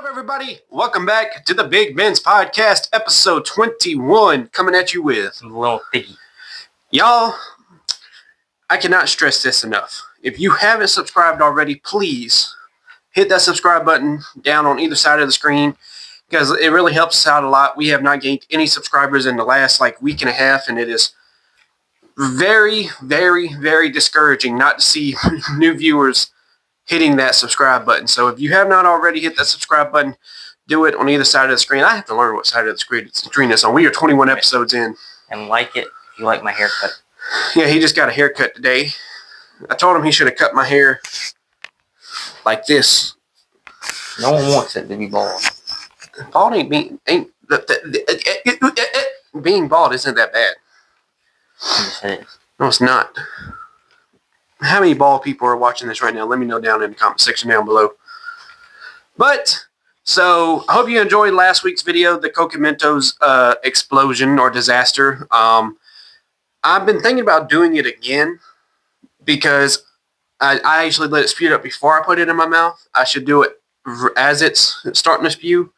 What's up, everybody? Welcome back to the Big Ben's Podcast, episode 21, coming at you with a little thicky. Y'all, I cannot stress this enough. If you haven't subscribed already, please hit that subscribe button down on either side of the screen because it really helps us out a lot. We have not gained any subscribers in the last week and a half, and it is very, very, very discouraging not to see new viewers hitting that subscribe button. So if you have not already hit that subscribe button, do it on either side of the screen. I have to learn what side of the screen it's on. We are 21 episodes in. And like it if you like my haircut. Yeah, he just got a haircut today. I told him he should have cut my hair like this. No one wants it to be bald. Bald being bald isn't that bad. Yes, it is. No, it's not. How many bald people are watching this right now? Let me know down in the comment section down below. But, so, I hope you enjoyed last week's video, the Coca Mentos explosion or disaster. I've been thinking about doing it again because I actually let it spew up before I put it in my mouth. I should do it as it's starting to spew.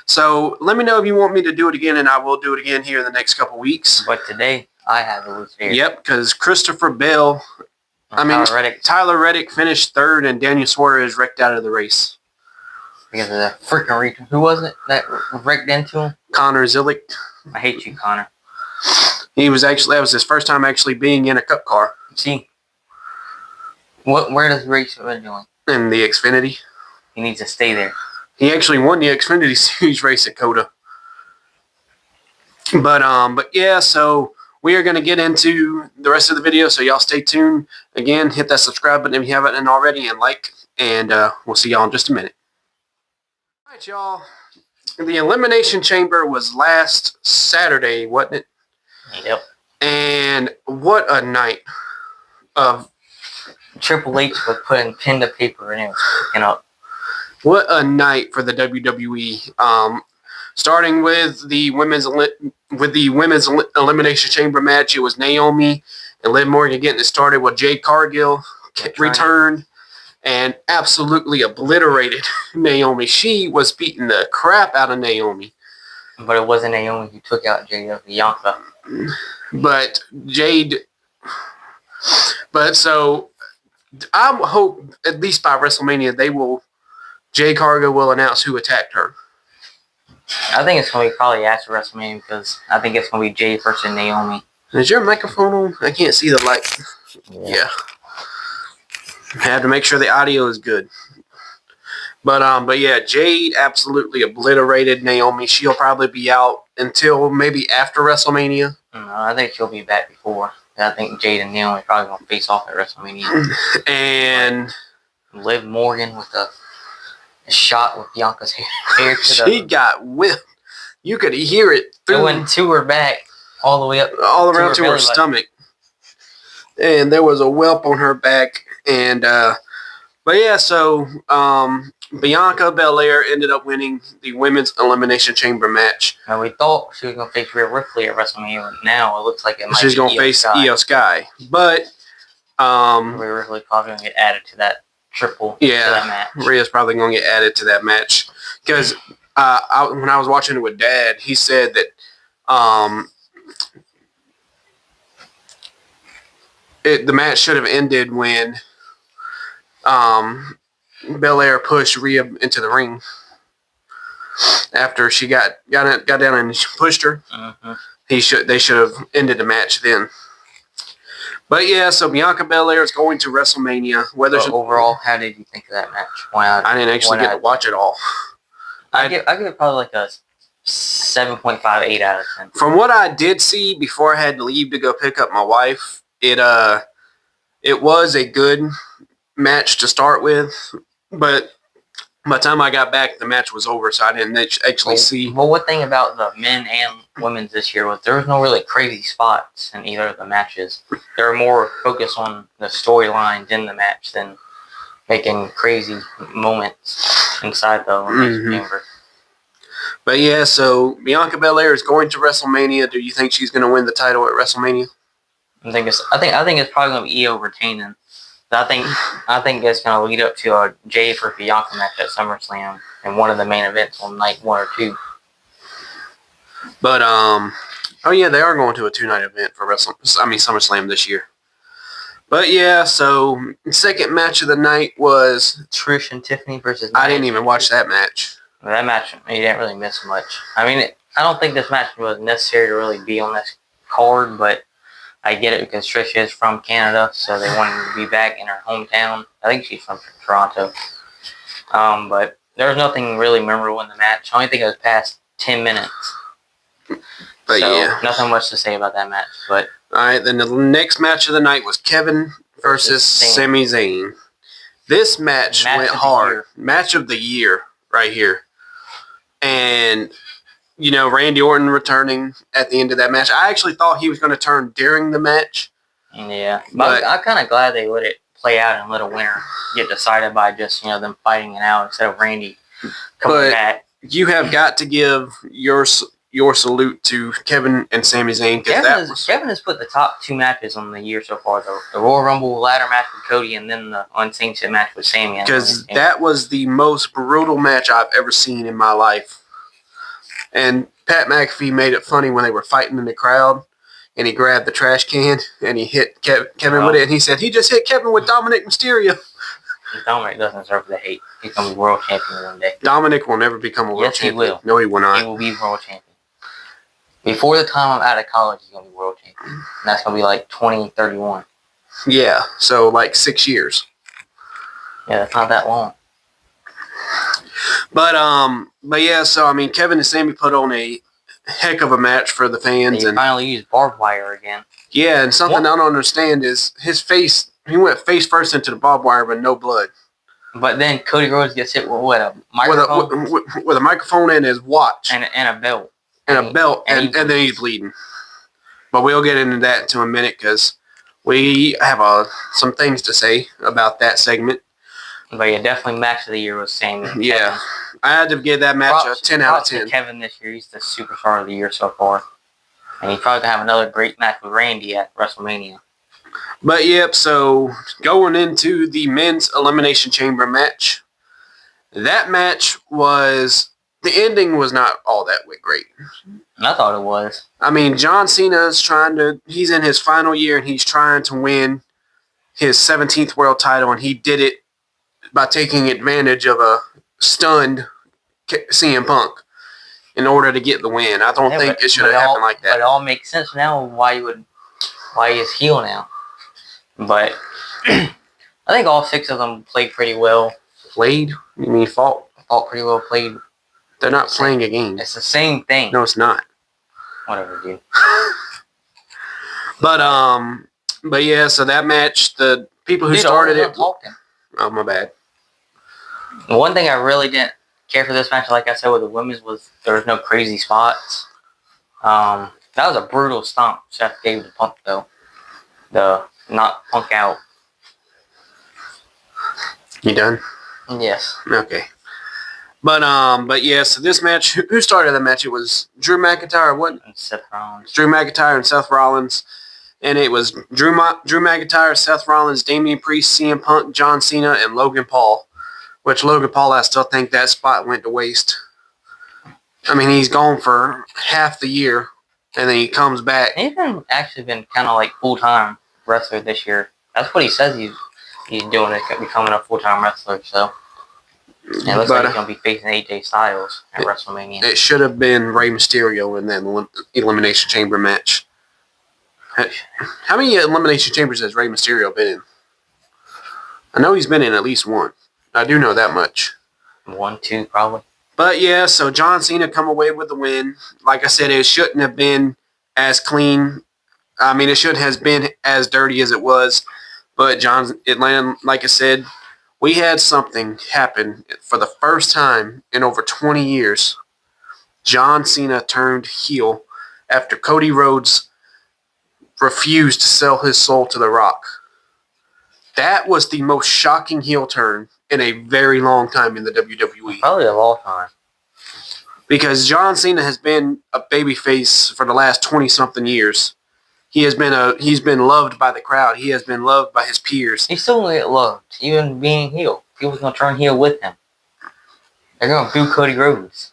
So, let me know if you want me to do it again, and I will do it again here in the next couple weeks. But today, I have a loose hair. Yep, because Christopher Bell... Tyler Reddick finished third, and Daniel Suarez wrecked out of the race. Because of that freaking region. Who was it that wrecked into him? Connor Zilick. I hate you, Connor. That was his first time actually being in a Cup car. See, where does the race originally? In the Xfinity. He needs to stay there. He actually won the Xfinity Series race at COTA. But yeah, so we are going to get into the rest of the video, so y'all stay tuned. Again, hit that subscribe button if you haven't already, and like, and we'll see y'all in just a minute. All right, y'all. The Elimination Chamber was last Saturday, wasn't it? Yep. And what a night of... Triple H was putting pen to paper and it was picking up. What a night for the WWE. Starting with the women's Elimination Chamber match, it was Naomi and Liv Morgan getting it started with Jade Cargill returned and absolutely obliterated Naomi. She was beating the crap out of Naomi. But it wasn't Naomi who took out Jade, it was Bianca. But so I hope at least by WrestleMania Jade Cargill will announce who attacked her. I think it's going to be probably after WrestleMania because I think it's going to be Jade versus Naomi. Is your microphone on? I can't see the light. Yeah. I have to make sure the audio is good. But yeah, Jade absolutely obliterated Naomi. She'll probably be out until maybe after WrestleMania. No, I think she'll be back before. I think Jade and Naomi are probably going to face off at WrestleMania. And Liv Morgan with a shot with Bianca's hair to she got whipped. You could hear it through. It went to her back, all the way up, all around to her stomach, and there was a whelp on her back. And but yeah, so Bianca Belair ended up winning the women's Elimination Chamber match. And we thought she was going to face Rhea Ripley at WrestleMania, but now it looks like she's going to face Io Sky. But Rhea Ripley probably going to get added to that triple. Yeah, to that match. Rhea's probably going to get added to that match because when I was watching it with Dad, he said that the match should have ended when Belair pushed Rhea into the ring after she got down and pushed her. Uh-huh. They should have ended the match then. But yeah, so Bianca Belair is going to WrestleMania. Overall, how did you think of that match? I didn't actually get to watch it all. I give it probably like a 7.58 out of 10. From what I did see before I had to leave to go pick up my wife, it was a good match to start with, but by the time I got back, the match was over, so I didn't actually see. Well, one thing about the men and women's this year was there was no really crazy spots in either of the matches. They were more focused on the storylines in the match than making crazy moments inside the Elimination Chamber. But yeah, so Bianca Belair is going to WrestleMania. Do you think she's going to win the title at WrestleMania? I think it's probably going to be Io retaining. I think it's going to lead up to a Jade for Bianca match at SummerSlam. in one of the main events on night 1 or 2. But oh yeah, they are going to a 2-night event for SummerSlam this year. But yeah, so second match of the night was Trish and Tiffany versus. I didn't even watch that match. That match, you didn't really miss much. I mean, I don't think this match was necessary to really be on this card, but I get it because Trish is from Canada, so they wanted her to be back in her hometown. I think she's from Toronto. But there was nothing really memorable in the match. I only think it was past 10 minutes. But so, yeah. Nothing much to say about that match. But all right, then the next match of the night was Kevin versus Sami Zayn. This match went hard. Match of the year right here. And, you know, Randy Orton returning at the end of that match. I actually thought he was going to turn during the match. Yeah. But I'm kind of glad they let it play out and let a winner get decided by just, you know, them fighting it out instead of Randy coming back. You have got to give your salute to Kevin and Sami Zayn. Kevin has put the top 2 matches on the year so far. The Royal Rumble ladder match with Cody and then the Unsanctioned match with Sami. Because that was the most brutal match I've ever seen in my life. And Pat McAfee made it funny when they were fighting in the crowd. And he grabbed the trash can and he hit Kevin with it. And he said, he just hit Kevin with Dominic Mysterio. Dominic doesn't deserve the hate. He's going to be world champion one day. Dominic will never become a world champion. Yes, he will. No, he will not. He will be world champion. Before the time I'm out of college, he's going to be world champion. And that's going to be like 2031. Yeah, so like 6 years. Yeah, that's not that long. But yeah, so I mean, Kevin and Sami put on a heck of a match for the fans. They finally used barbed wire again. Yeah, and something I don't understand is his face. He went face first into the barbed wire, but no blood. But then Cody Rhodes gets hit with what, a microphone? With a microphone and his watch. And a belt. And a belt, and then he's bleeding. But we'll get into that in a minute because we have some things to say about that segment. But yeah, definitely match of the year was Sami. Yeah, I had to give that match a 10 out of 10. Kevin this year, he's the superstar of the year so far. And he's probably going to have another great match with Randy at WrestleMania. But yep, so going into the men's Elimination Chamber match, that match was, the ending was not all that great. I thought it was. I mean, John Cena's he's in his final year and he's trying to win his 17th world title, and he did it by taking advantage of a stunned CM Punk in order to get the win. I don't think it should have happened like that. But it all makes sense now why he's heel now. But I think all 6 of them played pretty well. Played? You mean fought? Fought pretty well, played. They're not playing a game. It's the same thing. No, it's not. Whatever, dude. But yeah, so that match, the people who started it. Talking. Oh, my bad. The one thing I really didn't care for this match, like I said with the women's, was there was no crazy spots. That was a brutal stomp Seth gave to Punk, though. The knock Punk out. You done? Yes. Okay. But yeah, so this match, who started the match? It was Drew McIntyre, what? And Seth Rollins. Drew McIntyre and Seth Rollins. And it was Drew McIntyre, Seth Rollins, Damian Priest, CM Punk, John Cena, and Logan Paul. Which Logan Paul, I still think that spot went to waste. I mean, he's gone for half the year, and then he comes back. He's actually been kind of like full-time wrestler this year. That's what he says he's doing, is becoming a full-time wrestler, so. And it looks like he's going to be facing AJ Styles at WrestleMania. It should have been Rey Mysterio in that Elimination Chamber match. How many Elimination Chambers has Rey Mysterio been in? I know he's been in at least one. I do know that much. 1, 2, probably. But yeah, so John Cena come away with the win. Like I said, it shouldn't have been as clean. I mean, it shouldn't have been as dirty as it was. But it landed, like I said, we had something happen for the first time in over 20 years. John Cena turned heel after Cody Rhodes refused to sell his soul to The Rock. That was the most shocking heel turn in a very long time in the WWE. Probably of all time. Because John Cena has been a babyface for the last 20-something years. He's been loved by the crowd. He has been loved by his peers. He's still gonna get loved, even being heel. People's gonna turn heel with him. They're going to boo Cody Rhodes.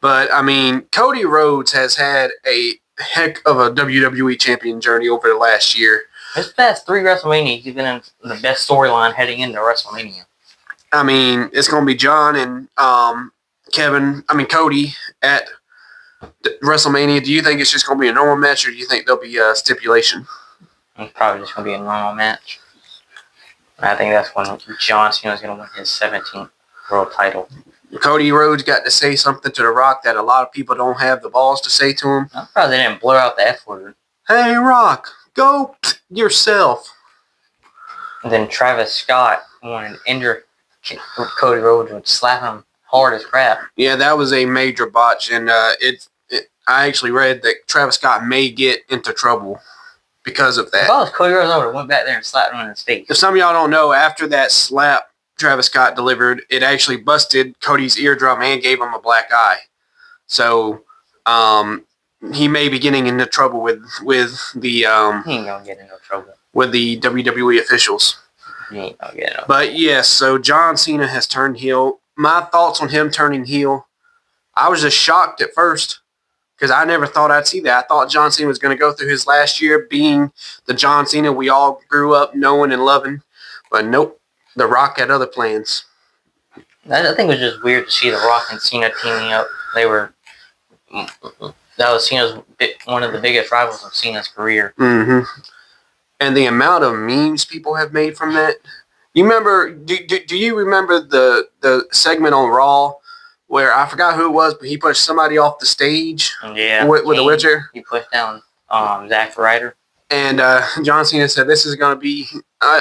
But, I mean, Cody Rhodes has had a heck of a WWE champion journey over the last year. His past 3 WrestleMania, he's been in the best storyline heading into WrestleMania. I mean, it's going to be John and Cody at WrestleMania. Do you think it's just going to be a normal match, or do you think there'll be a stipulation? It's probably just going to be a normal match. I think that's when John Cena's going to win his 17th world title. Cody Rhodes got to say something to The Rock that a lot of people don't have the balls to say to him. I'm proud they didn't blur out the F word. Hey, Rock, go yourself. And then Travis Scott wanted to enter Cody Rhodes would slap him hard as crap. Yeah, that was a major botch, and I actually read that Travis Scott may get into trouble because of that. If I was Cody Rhodes, I would have went back there and slapped him in his face. If some of y'all don't know, after that slap Travis Scott delivered, it actually busted Cody's eardrum and gave him a black eye. So he may be getting into trouble with the he ain't gonna get into trouble with the WWE officials. He ain't gonna get into. But yes, so John Cena has turned heel. My thoughts on him turning heel, I was just shocked at first because I never thought I'd see that. I thought John Cena was going to go through his last year being the John Cena we all grew up knowing and loving. But nope, The Rock had other plans. I think it was just weird to see The Rock and Cena teaming up. That was Cena's one of the biggest rivals of Cena's career. Mm-hmm. And the amount of memes people have made from that. You remember? Do you remember the segment on Raw where I forgot who it was, but he pushed somebody off the stage? Yeah, with a wheelchair. He pushed down Zack Ryder. And John Cena said, "This is going to be."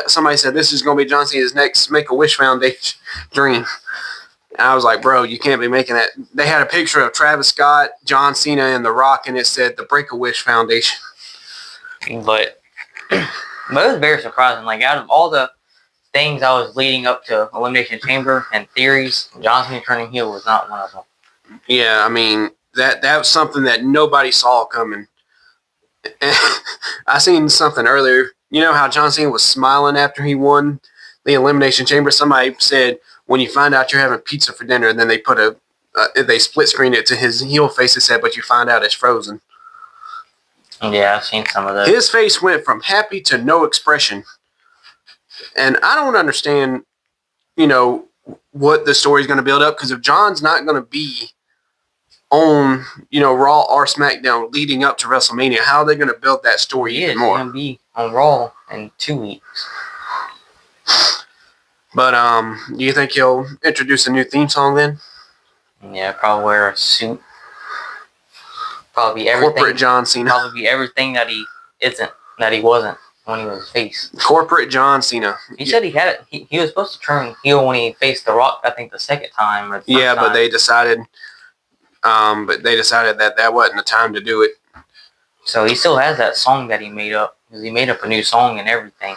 Somebody said, "This is going to be John Cena's next Make-A-Wish Foundation dream." And I was like, "Bro, you can't be making that." They had a picture of Travis Scott, John Cena, and The Rock, and it said the Break-A-Wish Foundation. But it was very surprising. Like, out of all the things I was leading up to Elimination Chamber and theories, John Cena turning heel was not one of them. Yeah, I mean, that was something that nobody saw coming. I seen something earlier. You know how John Cena was smiling after he won the Elimination Chamber? Somebody said, when you find out you're having pizza for dinner, and then they put they split screened it to his heel face and said, but you find out it's frozen. Yeah, I've seen some of those. His face went from happy to no expression. And I don't understand, what the story's going to build up. Because if John's not going to be on, Raw or SmackDown leading up to WrestleMania, how are they going to build that story even more? He's going to be on Raw in 2 weeks. But do you think he'll introduce a new theme song then? Yeah, probably wear a suit. Probably be everything. Corporate John Cena. Probably be everything that he wasn't when he was face. Corporate John Cena. He said he had it. He was supposed to turn heel when he faced The Rock, I think, the second time. Or the first time. But they decided. That wasn't the time to do it. So he still has that song that he made up. Because he made up a new song and everything.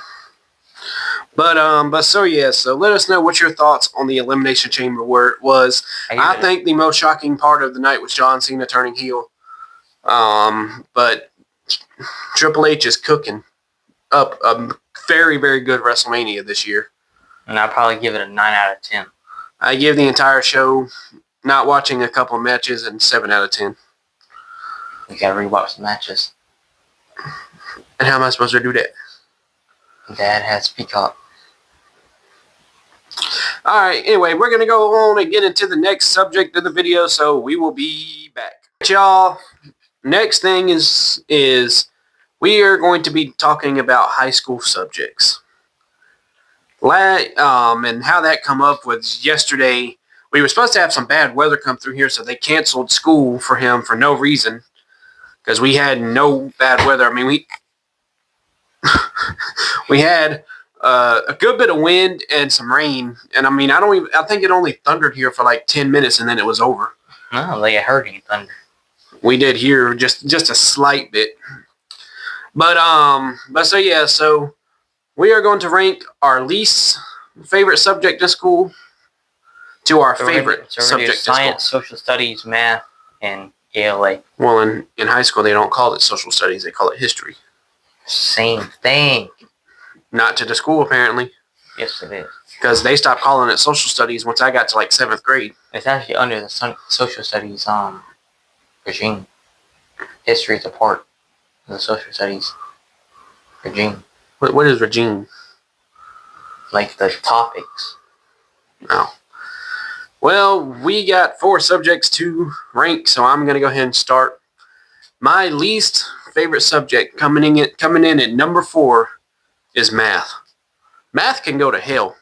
So let us know what your thoughts on the Elimination Chamber was. I think the most shocking part of the night was John Cena turning heel. But Triple H is cooking up a very, very good WrestleMania this year. And I'd probably give it a 9 out of 10. I give the entire show, not watching a couple of matches, and 7 out of 10. You gotta rewatch the matches. And how am I supposed to do that? Dad has Peacock. Alright, anyway, we're going to go on and get into the next subject of the video, so we will be back. Y'all, next thing is we are going to be talking about high school subjects. And how that come up was yesterday. We were supposed to have some bad weather come through here, so they canceled school for him for no reason. Because we had no bad weather. I mean, we had a good bit of wind and some rain. And I mean, I think it only thundered here for like 10 minutes and then it was over. No, they heard any thunder. We did hear just a slight bit. So we are going to rank our least favorite subject in school to our favorite subject in school. Science, social studies, math, and ELA. Well, in high school, they don't call it social studies. They call it history. Same thing. Not to the school, apparently. Yes, it is. because they stopped calling it social studies once I got to like 7th grade. It's actually under the social studies regime. History is a part of the social studies regime. What is regime? Like the topics. Oh. Well, we got 4 subjects to rank, so I'm going to go ahead and start. My least favorite subject coming in at number 4 is math. Math can go to hell,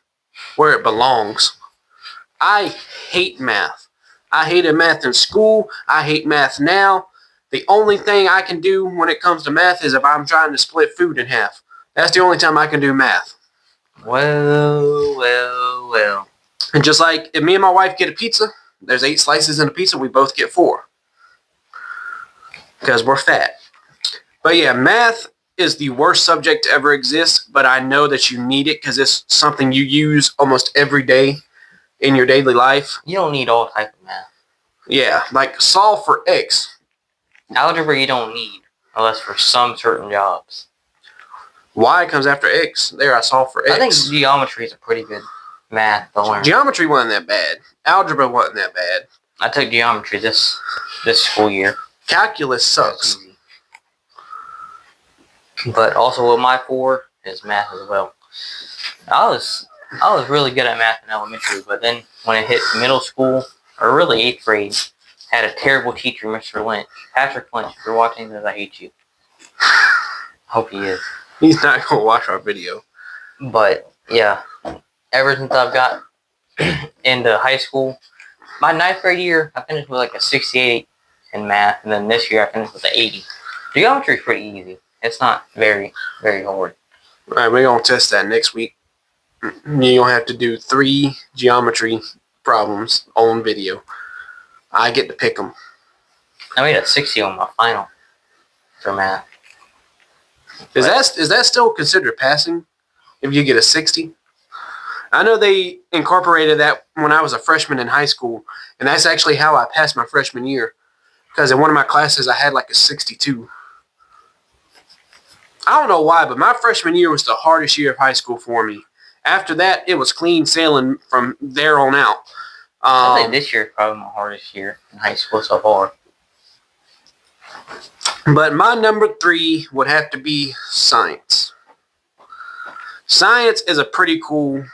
where it belongs. I hate math. I hated math in school. I hate math now. The only thing I can do when it comes to math is if I'm trying to split food in half. That's the only time I can do math. Well. And just like if me and my wife get a pizza, there's 8 slices in a pizza, we both get 4. Because we're fat. But yeah, math is the worst subject to ever exist, but I know that you need it because it's something you use almost every day in your daily life. You don't need all type of math. Yeah, like solve for X. Algebra you don't need unless for some certain jobs. Y comes after X. There, I solve for X. I think geometry is a pretty good math to learn. Geometry wasn't that bad. Algebra wasn't that bad. I took geometry this school year. Calculus sucks. But also with my 4 is math as well. I was really good at math in elementary, but then when it hit middle school, or really 8th grade, I had a terrible teacher, Mr. Lynch. Patrick Lynch, if you're watching this, I hate you. Hope he is. He's not going to watch our video. But, yeah, ever since I've got into high school, my 9th grade year, I finished with like a 68 in math, and then this year I finished with an 80. Geometry is pretty easy. It's not very, very hard. All right, we're going to test that next week. You're going to have to do 3 geometry problems on video. I get to pick them. I made a 60 on my final for math. Is that still considered passing if you get a 60? I know they incorporated that when I was a freshman in high school, and that's actually how I passed my freshman year. Because in one of my classes, I had like a 62. I don't know why, but my freshman year was the hardest year of high school for me. After that, it was clean sailing from there on out. I think this year is probably my hardest year in high school so far. But my number 3 would have to be science. Science is a pretty cool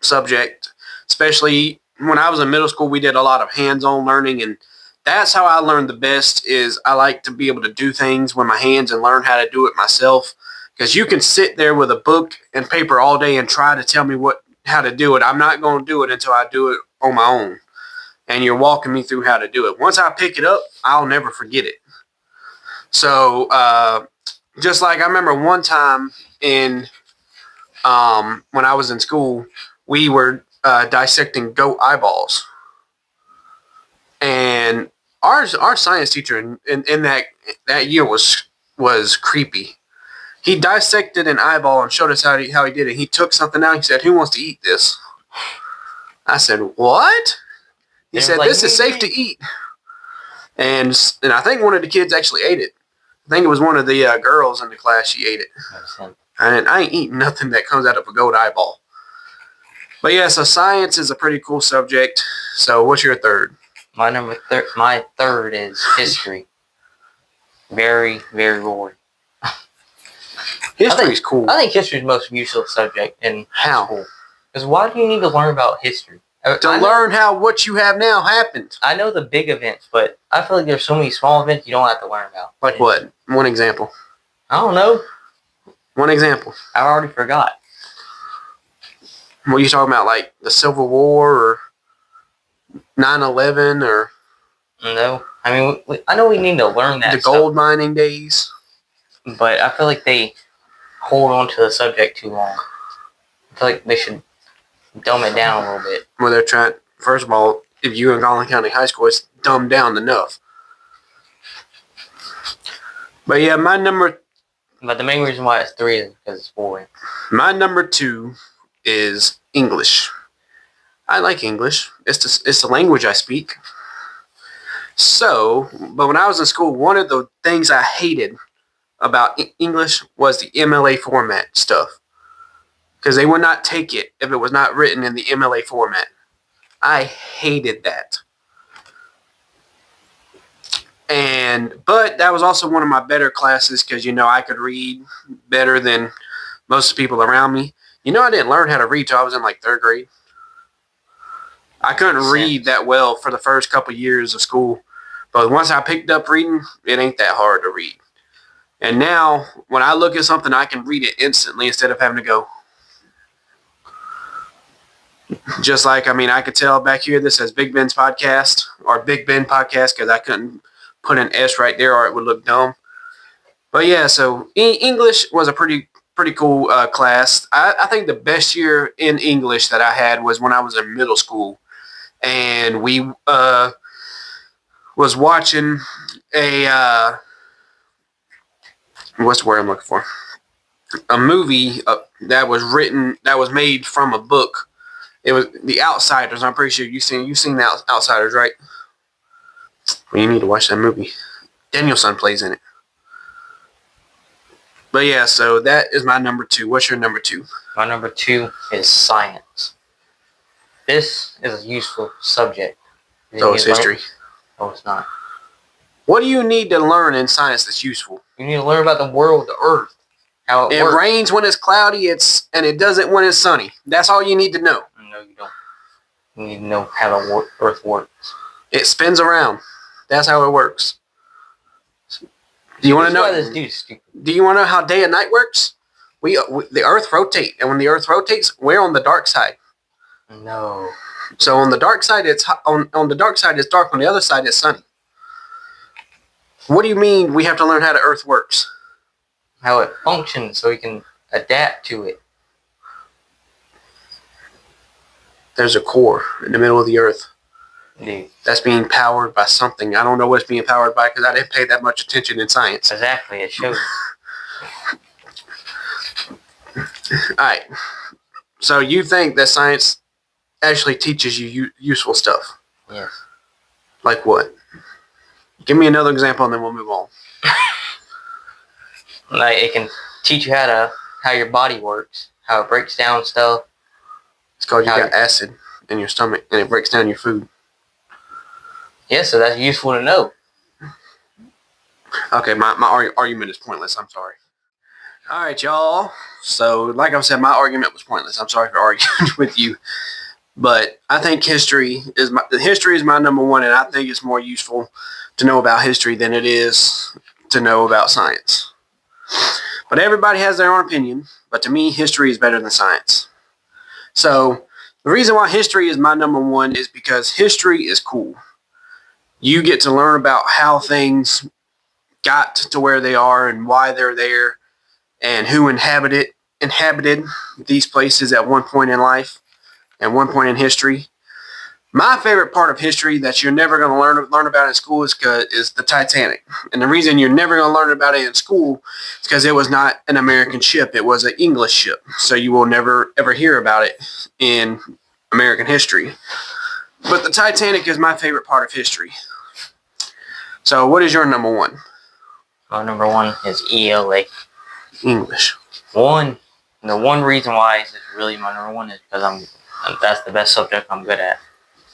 subject, especially when I was in middle school. We did a lot of hands-on learning, and that's how I learned the best. Is I like to be able to do things with my hands and learn how to do it myself. Because you can sit there with a book and paper all day and try to tell me how to do it. I'm not going to do it until I do it on my own. And you're walking me through how to do it. Once I pick it up, I'll never forget it. So, just like I remember one time when I was in school, we were dissecting goat eyeballs. And our science teacher in that year was creepy. He dissected an eyeball and showed us how he did it. He took something out. He said, "Who wants to eat this?" I said, "What?" He said, "This is safe to eat." And I think one of the kids actually ate it. I think it was one of the girls in the class. She ate it. And I ain't eating nothing that comes out of a goat eyeball. But yeah, so science is a pretty cool subject. So what's your 3rd? My 3rd is history. Very, very boring. History's cool. I think history is the most useless subject in How? school. Because why do you need to learn about history? To learn how what you have now happened. I know the big events, but I feel like there's so many small events you don't have to learn about. Like what? One example. I don't know. One example. I already forgot. What are you talking about? Like the Civil War or 9/11 or... No. I mean, I know we need to learn that the gold mining days. But I feel like they hold on to the subject too long. I feel like they should dumb it down a little bit. Well, they're trying... First of all, if you in Collin County High School, it's dumbed down enough. But yeah, But the main reason why it's 3 is because it's boring. My number 2 is English. I like English. It's the language I speak. So, but when I was in school, one of the things I hated about English was the MLA format stuff. because they would not take it if it was not written in the MLA format. I hated that. But that was also one of my better classes because, I could read better than most people around me. I didn't learn how to read till I was in like 3rd grade. I couldn't read that well for the first couple years of school. But once I picked up reading, it ain't that hard to read. And now, when I look at something, I can read it instantly instead of having to go. Just like, I could tell back here this says Big Ben's Podcast or Big Ben Podcast because I couldn't put an S right there or it would look dumb. But yeah, so English was a pretty cool class. I think the best year in English that I had was when I was in middle school. And we was watching a, what's the word I'm looking for? A movie that was made from a book. It was The Outsiders. I'm pretty sure you've seen The Outsiders, right? Well, you need to watch that movie. Danielson plays in it. But yeah, so that is my number 2. What's your number 2? My number 2 is science. This is a useful subject. So it's history. No, it's not. What do you need to learn in science that's useful? You need to learn about the world, the Earth, how it works. It rains when it's cloudy, and it doesn't when it's sunny. That's all you need to know. No, you don't. You need to know how the Earth works. It spins around. That's how it works. Do you want to know? Why this dude's stupid. Do you want to know how day and night works? The Earth rotates, and when the Earth rotates, we're on the dark side. No. So on the dark side, it's on the dark side it's dark. On the other side, it's sunny. What do you mean we have to learn how the Earth works? How it functions, so we can adapt to it. There's a core in the middle of the Earth. Dude. That's being powered by something. I don't know what it's being powered by because I didn't pay that much attention in science. Exactly, it shows. Alright. So you think that science actually teaches you useful stuff? Yes. Like what? Give me another example and then we'll move on. Like, it can teach you how your body works, how it breaks down stuff. It's because you got acid in your stomach and it breaks down your food. Yeah, so that's useful to know. Okay, my argument is pointless. I'm sorry. All right, y'all. So, like I said, my argument was pointless. I'm sorry for arguing with you. But I think history is my number 1, and I think it's more useful to know about history than it is to know about science. But everybody has their own opinion. But to me, history is better than science. So, the reason why history is my number 1 is because history is cool. You get to learn about how things got to where they are and why they're there and who inhabited these places at one point in life and one point in history. My favorite part of history that you're never going to learn about in school is the Titanic. And the reason you're never going to learn about it in school is because it was not an American ship. It was an English ship. So you will never, ever hear about it in American history. But the Titanic is my favorite part of history. So what is your number 1? My number 1 is ELA. English. The one reason why it's really my number 1 is because that's the best subject I'm good at,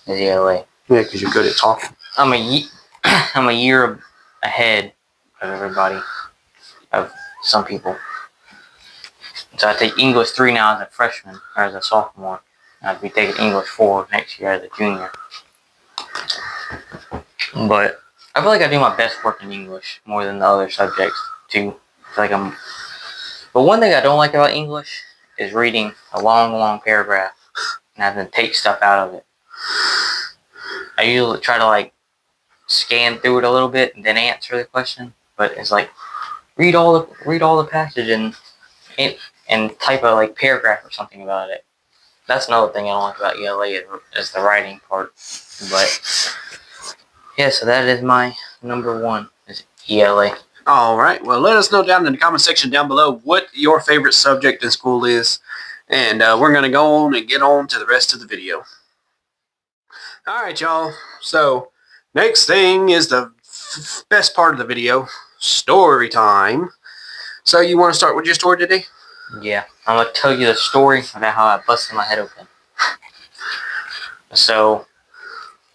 is ELA. Yeah, because you're good at talking. I'm a year ahead of everybody, of some people. So I take English 3 now as a freshman, or as a sophomore. I'd be taking English 4 next year as a junior. But I feel like I do my best work in English more than the other subjects too. But one thing I don't like about English is reading a long paragraph and having to take stuff out of it. I usually try to scan through it a little bit and then answer the question. But it's read all the passage and type a paragraph or something about it. That's another thing I don't like about ELA is the writing part. But yeah, so that is my number 1 is ELA. All right. Well, let us know down in the comment section down below what your favorite subject in school is. And we're going to go on and get on to the rest of the video. All right, y'all. So, next thing is the best part of the video, story time. So, you want to start with your story today? Yeah, I'm gonna tell you the story about how I busted my head open. So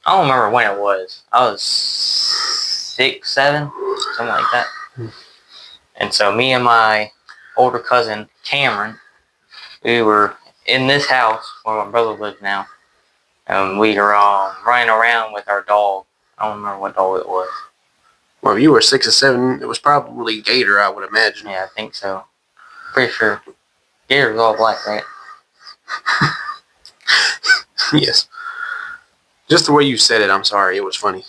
I don't remember when it was. I was 6, 7, something like that. And so me and my older cousin Cameron, we were in this house where my brother lives now, and we were running around with our dog. I don't remember what dog it was. Well, if you were 6 or 7, it was probably Gator, I would imagine. Yeah, I think so. Pretty sure. Gator's all black, right? Yes. Just the way you said it, I'm sorry. It was funny.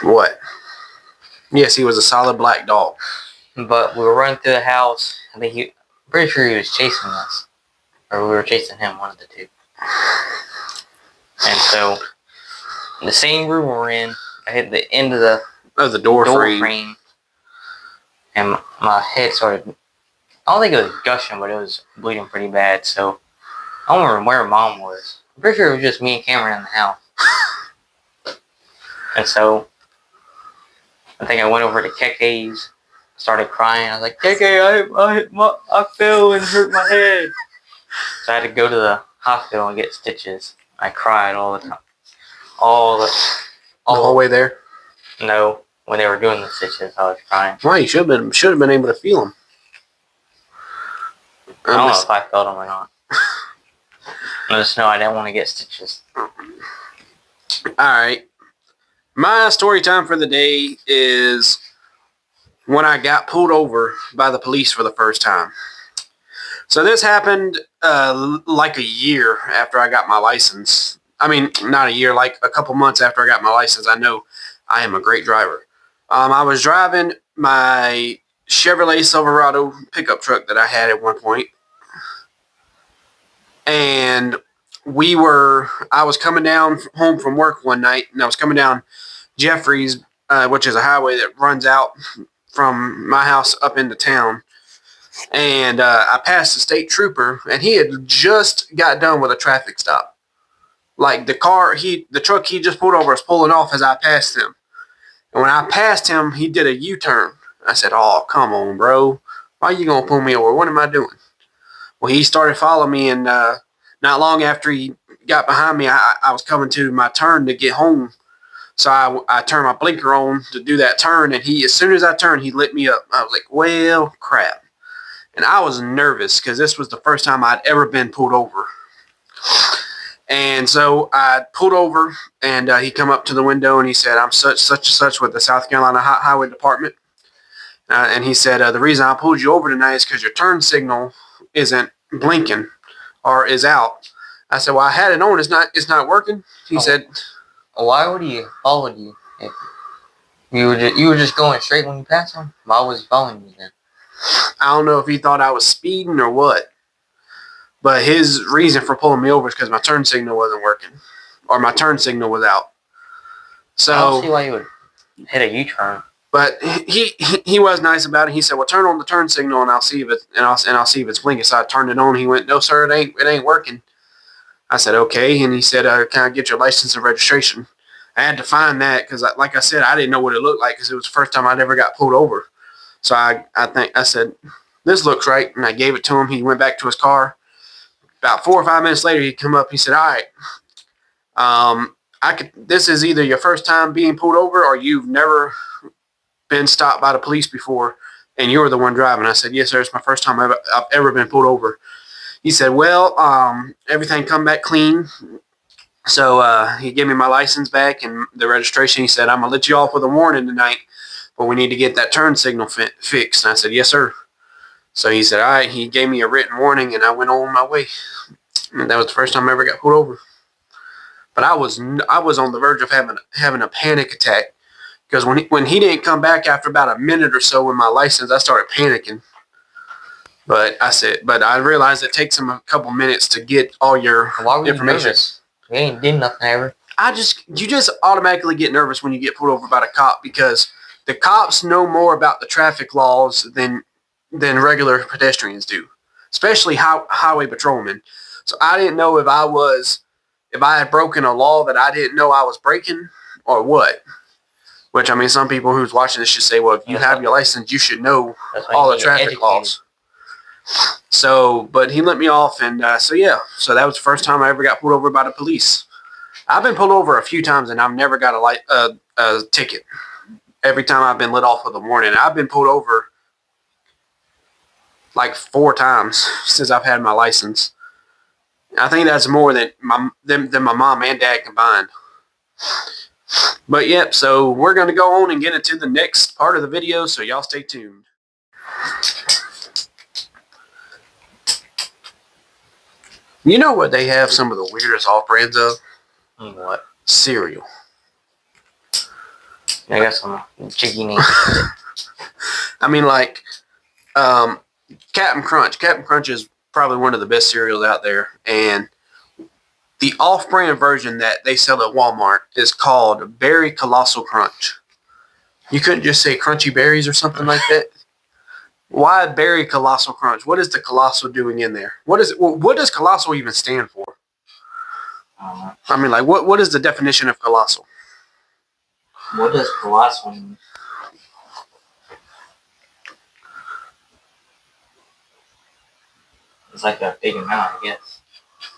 What? Yes, he was a solid black dog. But we were running through the house. I think pretty sure he was chasing us. Or we were chasing him, one of the two. And so, in the same room we're in, I hit the end of the door frame. And my head started, I don't think it was gushing, but it was bleeding pretty bad. So, I don't remember where Mom was. I'm pretty sure it was just me and Cameron in the house. And so, I think I went over to Keke's, started crying. I was like, Keke, I fell and hurt my head. So I had to go to the hospital and get stitches. I cried all the time. All the whole way there? No, when they were doing the stitches, I was crying. Why? You should have been able to feel them. I don't know if I felt them or not. I just know I didn't want to get stitches. Alright. My story time for the day is when I got pulled over by the police for the first time. So this happened like a year after I got my license. I mean, not a year, like a couple months after I got my license. I know I am a great driver. I was driving my Chevrolet Silverado pickup truck that I had at one point. And I was coming down home from work one night, and I was coming down Jeffries, which is a highway that runs out from my house up into town. And I passed a state trooper, and he had just got done with a traffic stop. Like the truck he just pulled over was pulling off as I passed him. And when I passed him, he did a U-turn. I said, "Oh, come on, bro. Why are you going to pull me over? What am I doing?" Well, he started following me, and not long after he got behind me, I was coming to my turn to get home. So I turned my blinker on to do that turn, and as soon as I turned, he lit me up. I was like, well, crap. And I was nervous because this was the first time I'd ever been pulled over. And so I pulled over, and he come up to the window, and he said, "I'm such with the South Carolina Highway Department." And he said, "The reason I pulled you over tonight is because your turn signal isn't blinking or is out." I said, "Well, I had it on. It's not working." He said, "Why would he follow you? If you were just going straight when you passed him? Why was he following you then?" I don't know if he thought I was speeding or what. But his reason for pulling me over is because my turn signal wasn't working. Or my turn signal was out. So I don't see why you would hit a U-turn. But he was nice about it. He said, "Well, turn on the turn signal and I'll see if I'll see if it's blinking." So I turned it on. He went, "No, sir, it ain't working." I said, "Okay." And he said, "Can I get your license and registration?" I had to find that because, like I said, I didn't know what it looked like because it was the first time I'd ever got pulled over. So I said, "This looks right," and I gave it to him. He went back to his car. About 4 or 5 minutes later, he come up. He said, "All right, this is either your first time being pulled over or you've never been stopped by the police before, and you're the one driving." I said, "Yes, sir. It's my first time I've ever been pulled over." He said, "Well, everything come back clean." So he gave me my license back and the registration. He said, "I'm gonna let you off with a warning tonight, but we need to get that turn signal fixed." And I said, "Yes, sir." So he said, "All right." He gave me a written warning, and I went on my way. And that was the first time I ever got pulled over. But I was on the verge of having a panic attack because when he didn't come back after about a minute or so with my license, I started panicking. But I realized it takes him a couple minutes to get all your information. You ain't did nothing ever. You just automatically get nervous when you get pulled over by the cop because the cops know more about the traffic laws than regular pedestrians do, especially highway patrolmen. So I didn't know if I had broken a law that I didn't know I was breaking or what. Which, I mean, some people who's watching this should say, well, if you have your license, you should know That's why all you the get traffic educated. laws. So, but he let me off, and so that was the first time I ever got pulled over by the police. I've been pulled over a few times, and I've never got a ticket. Every time I've been let off with a warning, I've been pulled over like 4 times since I've had my license. I think that's more than my mom and dad combined. But yep, so we're going to go on and get into the next part of the video, so y'all stay tuned. You know what they have some of the weirdest off-brands of? What? Cereal. I got some jiggy names. I mean, like, Captain Crunch. Captain Crunch is probably one of the best cereals out there, and the off-brand version that they sell at Walmart is called Berry Colossal Crunch. You couldn't just say Crunchy Berries or something like that? Why Berry Colossal Crunch? What is the colossal doing in there? What does colossal even stand for? I mean, like, what is the definition of colossal? What does colossal mean? It's like a big amount, I guess.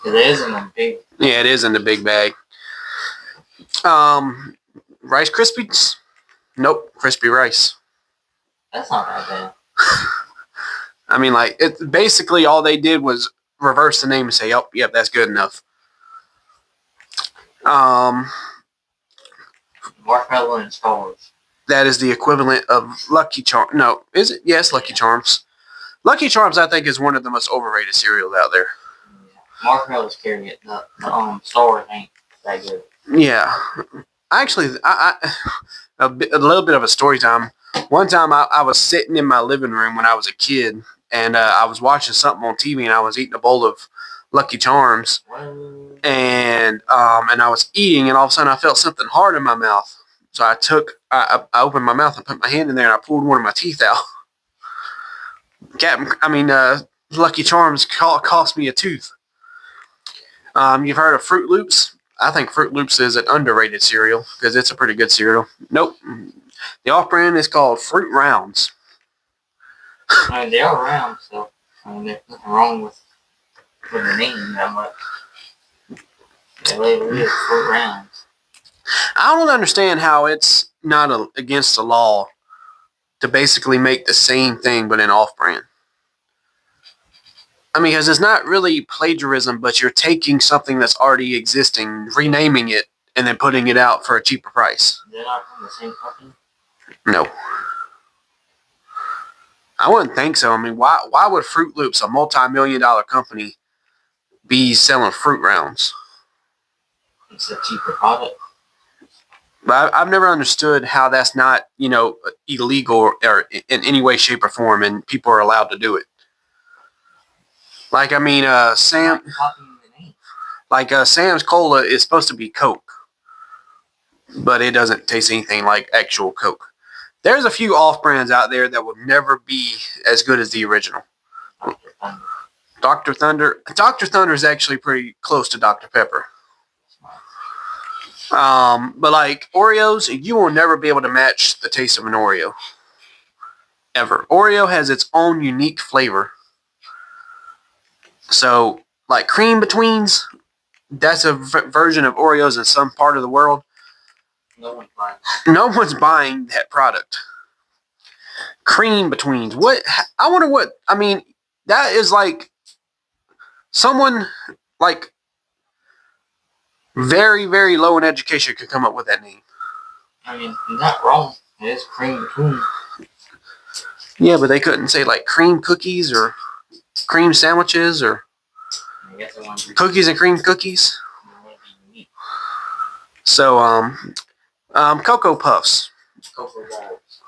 Because it is in a big... Yeah, it is in the big bag. Rice Krispies? Nope, Crispy Rice. That's not that bad. I mean, like, it basically all they did was reverse the name and say, "Oh, yep, that's good enough." Marshmallow and stars. That is the equivalent of Lucky Charms. No, is it? Yes, Lucky Charms. Lucky Charms, I think, is one of the most overrated cereals out there. Marshmallows carry it. The stars ain't that good. Yeah, actually, a little bit of a story time. One time, I was sitting in my living room when I was a kid, and I was watching something on TV, and I was eating a bowl of Lucky Charms, and I was eating, and all of a sudden, I felt something hard in my mouth. So I opened my mouth and put my hand in there, and I pulled one of my teeth out. Lucky Charms cost me a tooth. You've heard of Fruit Loops? I think Fruit Loops is an underrated cereal because it's a pretty good cereal. Nope. The off-brand is called Fruit Rounds. I mean, they are round, so I mean, there's nothing wrong with the name that much. They really is Fruit Rounds. I don't understand how it's not against the law to basically make the same thing but in off-brand. I mean, because it's not really plagiarism, but you're taking something that's already existing, renaming it, and then putting it out for a cheaper price. They're not from the same company? No. I wouldn't think so. I mean, why would Fruit Loops, a multi-million-dollar company, be selling Fruit Rounds? It's a cheaper product. But I've never understood how that's not, illegal or in any way, shape, or form, and people are allowed to do it. Like, I mean, Sam's Cola is supposed to be Coke, but it doesn't taste anything like actual Coke. There's a few off-brands out there that will never be as good as the original. Dr. Thunder. Dr. Thunder is actually pretty close to Dr. Pepper. But like Oreos, you will never be able to match the taste of an Oreo. Ever. Oreo has its own unique flavor. So, like Cream Betweens, that's a version of Oreos in some part of the world. No one's buying that product. Cream Betweens. I wonder what, I mean, that is like someone like very, very low in education could come up with that name. I mean, not wrong. It is Cream Between. Yeah, but they couldn't say like cream cookies or cream sandwiches or cookies and cream cookies. So, Cocoa Puffs. Cocoa Balls.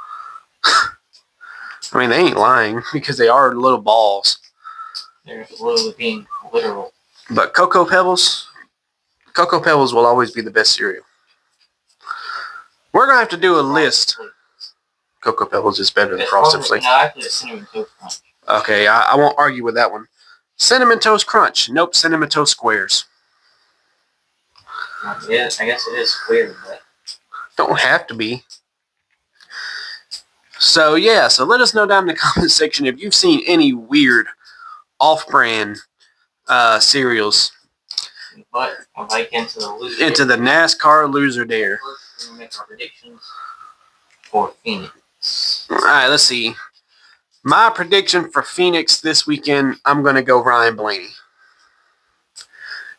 I mean, they ain't lying because they are little balls. They're literally being literal. But Cocoa Pebbles will always be the best cereal. We're going to have to do a list. Cocoa Pebbles is better than Frosted Flakes. No, actually, it's Cinnamon Toast Crunch. Okay, I won't argue with that one. Cinnamon Toast Crunch. Nope, Cinnamon Toast Squares. Yeah, I guess it is square, but... Don't have to be. So yeah, so let us know down in the comment section if you've seen any weird off-brand cereals. But we'll like into the NASCAR Loser Dare. First, we're gonna make our predictions for Phoenix. All right, let's see. My prediction for Phoenix this weekend, I'm going to go Ryan Blaney.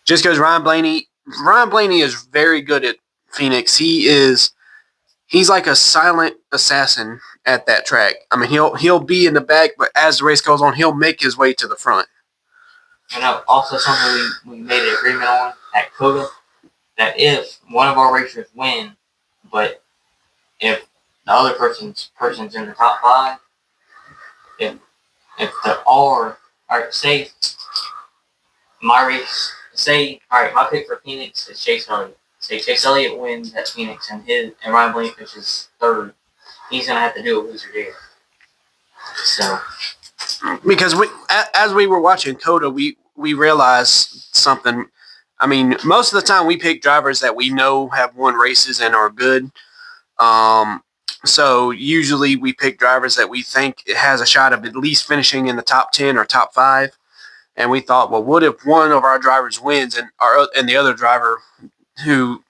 Just because Ryan Blaney is very good at Phoenix. He's like a silent assassin at that track. I mean, he'll be in the back, but as the race goes on, he'll make his way to the front. And also something we made an agreement on at COTA, that if one of our racers win, but if the other person's in the top 5, if the all right, say my race, my pick for Phoenix is Chase Elliott. Say Chase Elliott wins at Phoenix and Ryan Blaney finishes 3rd, he's gonna have to do a loser dare. So because as we were watching COTA, we realized something. I mean, most of the time we pick drivers that we know have won races and are good. So usually we pick drivers that we think it has a shot of at least finishing in the top 10 or top 5. And we thought, well, what if one of our drivers wins and the other driver who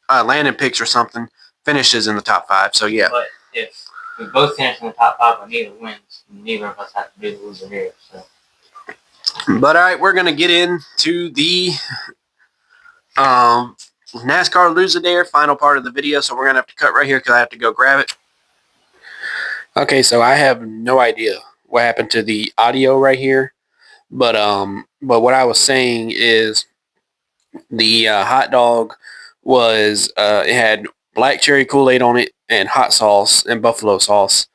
Landon picks or something finishes in the top 5? So yeah. But if we both finish in the top 5 but neither wins, neither of us have to do the loser here. So. But all right, we're gonna get into the NASCAR Loser Dare final part of the video, so we're going to have to cut right here because I have to go grab it. Okay, so I have no idea what happened to the audio right here, but what I was saying is the hot dog was it had black cherry Kool-Aid on it and hot sauce and buffalo sauce.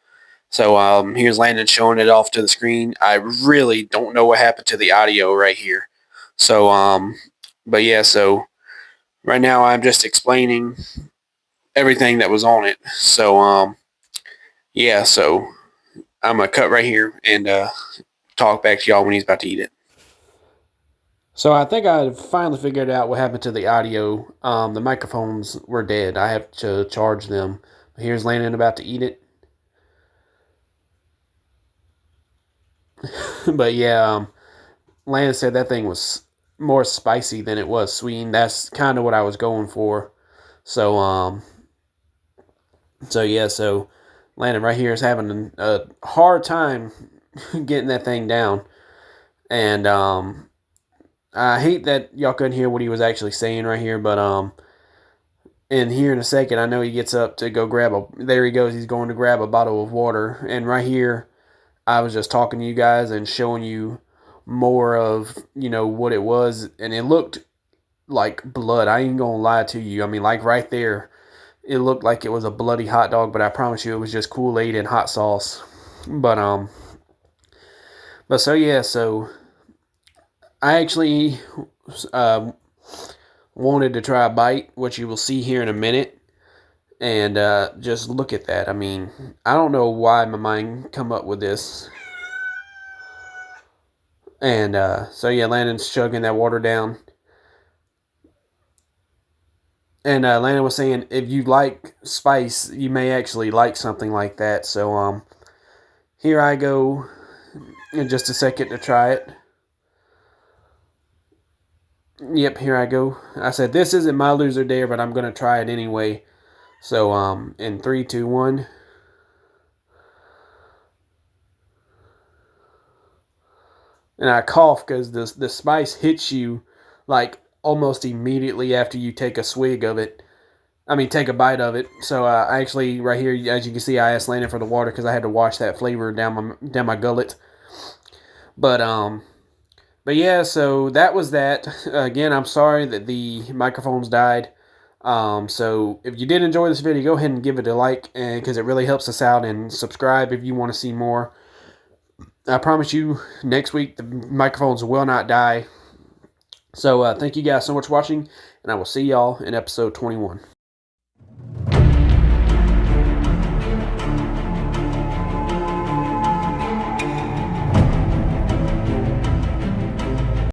So here's Landon showing it off to the screen. I really don't know what happened to the audio right here. So but yeah, so right now I'm just explaining everything that was on it. So yeah, so I'm gonna cut right here and talk back to y'all when he's about to eat it. So I think I finally figured out what happened to the audio. The microphones were dead. I have to charge them. Here's Landon about to eat it. But yeah, Landon said that thing was more spicy than it was sweet. That's kind of what I was going for. So yeah, so Landon right here is having a hard time getting that thing down. And I hate that y'all couldn't hear what he was actually saying right here, but and here in a second, I know he gets up to go grab there he goes, he's going to grab a bottle of water. And right here, I was just talking to you guys and showing you more of, what it was, and it looked like blood. I ain't gonna lie to you. I mean, like right there, it looked like it was a bloody hot dog, but I promise you it was just Kool-Aid and hot sauce. But so yeah, so I actually wanted to try a bite, which you will see here in a minute. And just look at that. I mean, I don't know why my mind come up with this. And so yeah, Landon's chugging that water down. And Landon was saying, if you like spice, you may actually like something like that. So here I go in just a second to try it. Yep, here I go. I said, this isn't my loser dare, but I'm going to try it anyway. So in 3, 2, 1. And I cough because the spice hits you like almost immediately after you take a swig of it. I mean, take a bite of it. So I actually, right here, as you can see, I asked Landon for the water because I had to wash that flavor down my gullet. But yeah, so that was that. Again, I'm sorry that the microphones died. So if you did enjoy this video, go ahead and give it a like, because it really helps us out, and subscribe if you want to see more. I promise you, next week the microphones will not die. So thank you guys so much for watching, and I will see y'all in episode 21.